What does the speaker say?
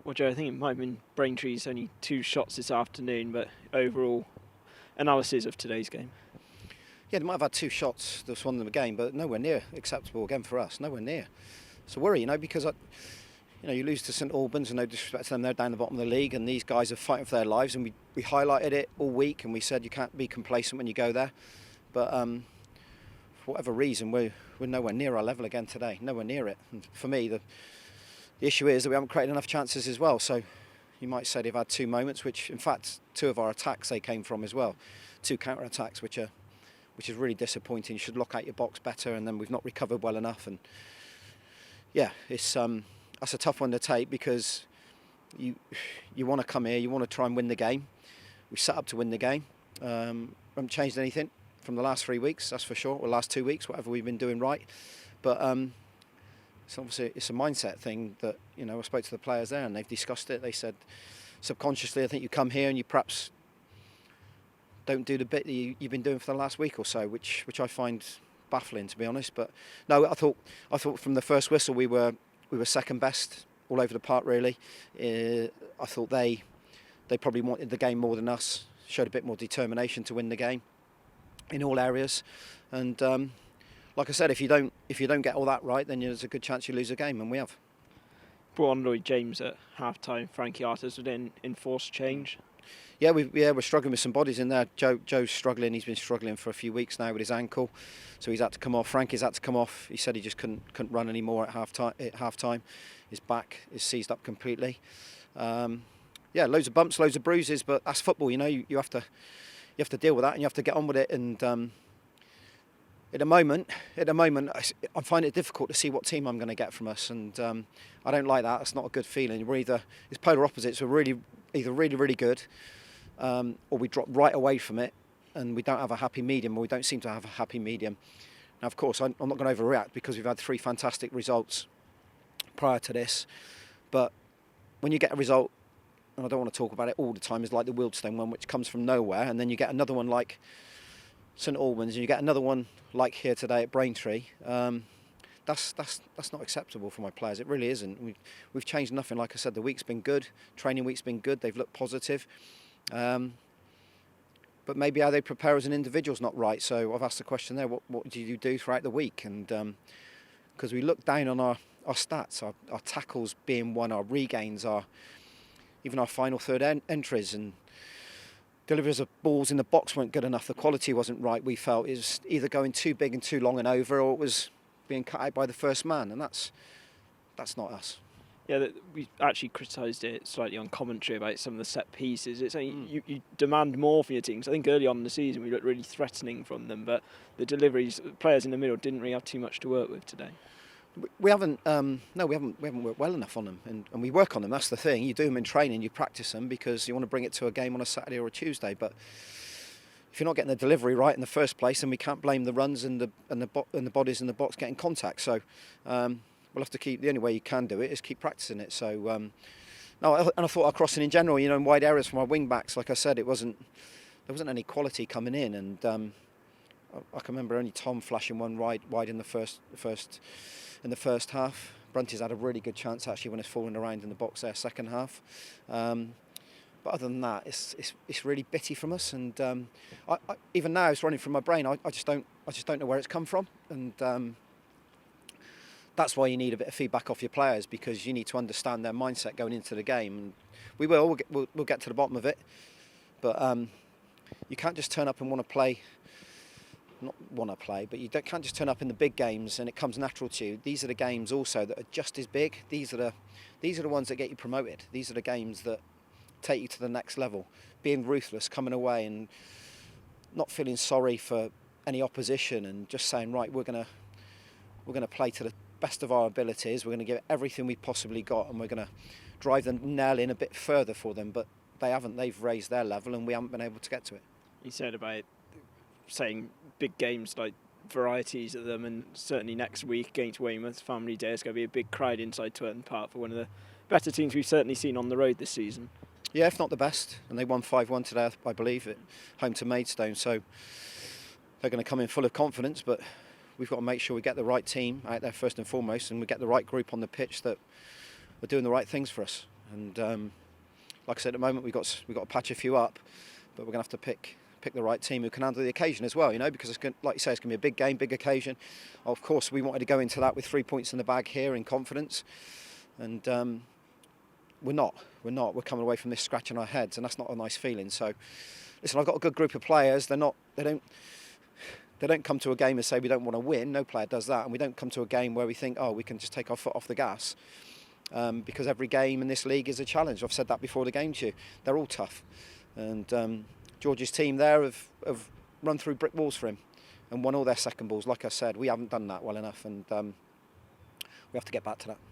Well, Joe, I think it might have been Braintree's only 2 shots this afternoon, but overall analysis of today's game. Yeah, they might have had 2 shots that's won them a game, but nowhere near acceptable again for us. Nowhere near. It's a worry, because you lose to St Albans, and no disrespect to them, they're down the bottom of the league, and these guys are fighting for their lives, and we highlighted it all week, and we said you can't be complacent when you go there. But for whatever reason, we're nowhere near our level again today. Nowhere near it. And for me, the issue is that we haven't created enough chances as well. So you might say they've had 2 moments, which in fact 2 of our attacks they came from as well. 2 counter attacks, which is really disappointing. You should lock out your box better, and then we've not recovered well enough. And yeah, it's that's a tough one to take, because you want to come here, you want to try and win the game. We set up to win the game. Haven't changed anything from the last 3 weeks, that's for sure, or last 2 weeks, whatever we've been doing right. But it's obviously a mindset thing that, I spoke to the players there and they've discussed it. They said subconsciously, I think you come here and you perhaps don't do the bit that you've been doing for the last week or so, which I find baffling, to be honest. But no, I thought from the first whistle we were second best all over the park, really. I thought they probably wanted the game more than us, showed a bit more determination to win the game in all areas. And like I said, if you don't get all that right, then there's a good chance you lose a game, and we have. Brought on Lloyd James at half-time. Frankie Arthur's within enforced change. Yeah, we're struggling with some bodies in there. Joe's struggling. He's been struggling for a few weeks now with his ankle, so he's had to come off. Frankie's had to come off. He said he just couldn't run anymore at half-time. His back is seized up completely. Yeah, loads of bumps, loads of bruises, but that's football. You have to deal with that, and you have to get on with it. And at the moment, I find it difficult to see what team I'm going to get from us, and I don't like that. It's not a good feeling. It's polar opposites. We're either really, really good, or we drop right away from it, and we don't have a happy medium, or we don't seem to have a happy medium. Now, of course, I'm not going to overreact, because we've had 3 fantastic results prior to this, but when you get a result, and I don't want to talk about it all the time, it's like the Wildstone one, which comes from nowhere, and then you get another one like St Albans, and you get another one like here today at Braintree. That's not acceptable for my players. It really isn't. We've changed nothing. Like I said, the week's been good. Training week's been good. They've looked positive. But maybe how they prepare as an individual's not right. So I've asked the question there, what do you do throughout the week? And because we look down on our stats, our tackles being one, our regains, even our final third entries, and deliveries of balls in the box weren't good enough. The quality wasn't right. We felt it was either going too big and too long and over, or it was being cut out by the first man, and that's not us. Yeah, we actually criticised it slightly on commentary about some of the set pieces. It's like you demand more from your teams. I think early on in the season we looked really threatening from them, but the deliveries, players in the middle didn't really have too much to work with today. We haven't worked well enough on them, and we work on them. That's the thing. You do them in training, you practice them, because you want to bring it to a game on a Saturday or a Tuesday. But if you're not getting the delivery right in the first place, then we can't blame the runs and the bodies in the box getting contact. So we'll have to keep. The only way you can do it is keep practicing it. So no, and I thought our crossing in general, in wide areas from our wing backs, like I said, there wasn't any quality coming in, and I can remember only Tom flashing one wide in the first half. Brunty's had a really good chance actually when it's falling around in the box there second half. But other than that, it's really bitty from us, and I even now it's running from my brain. I just don't know where it's come from, and that's why you need a bit of feedback off your players, because you need to understand their mindset going into the game. And we'll get to the bottom of it, but you can't just turn up and want to play. Not want to play, but you can't just turn up in the big games and it comes natural to you. These are the games also that are just as big. These are the ones that get you promoted. These are the games that take you to the next level. Being ruthless, coming away and not feeling sorry for any opposition, and just saying, right, we're gonna play to the best of our abilities. We're going to give it everything we possibly got, and we're going to drive the nail in a bit further for them. But they haven't. They've raised their level, and we haven't been able to get to it. You said about saying big games like varieties of them, and certainly next week against Weymouth, Family Day, it's going to be a big crowd inside Twerton Park for one of the better teams we've certainly seen on the road this season. Yeah, if not the best, and they won 5-1 today, I believe, at home to Maidstone, so they're going to come in full of confidence, but we've got to make sure we get the right team out there first and foremost, and we get the right group on the pitch that are doing the right things for us. And like I said, at the moment we've got to patch a few up, but we're going to have to pick the right team who can handle the occasion as well, because it's going, like you say, it's going to be a big game, big occasion. Of course, we wanted to go into that with 3 points in the bag here in confidence, and we're not. We're coming away from this scratching our heads, and that's not a nice feeling. So, listen, I've got a good group of players. They don't come to a game and say we don't want to win. No player does that, and we don't come to a game where we think, oh, we can just take our foot off the gas, because every game in this league is a challenge. I've said that before the game to you. They're all tough, and George's team there have run through brick walls for him and won all their second balls. Like I said, we haven't done that well enough, and we have to get back to that.